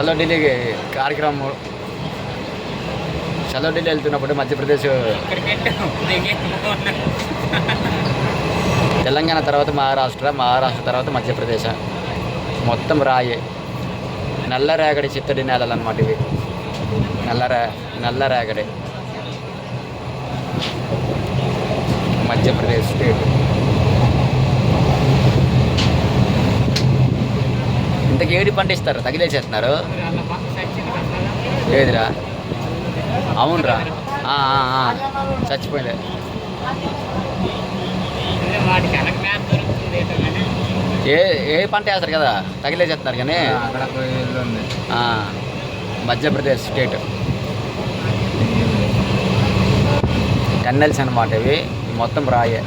చలో ఢిల్లీ కార్యక్రమం చలో ఢిల్లీ వెళ్తున్నప్పుడు మధ్యప్రదేశ్ తెలంగాణ తర్వాత మహారాష్ట్ర తర్వాత మధ్యప్రదేశ్ మొత్తం రాయే నల్లరేగడి చిత్తడి నేలలు అన్నమాట ఇవి. నల్లరేగడి మధ్యప్రదేశ్ స్టేట్. ఇంతకు ఏడి పంట ఇస్తారు, తగిలేసేస్తున్నారు. లేదురా, అవునరా, చచ్చిపోయింది. ఏ పంట వేస్తారు కదా, తగిలేసేస్తున్నారు. కానీ మధ్యప్రదేశ్ స్టేట్ టన్నెల్స్ అన్నమాట ఇవి, మొత్తం రాయే.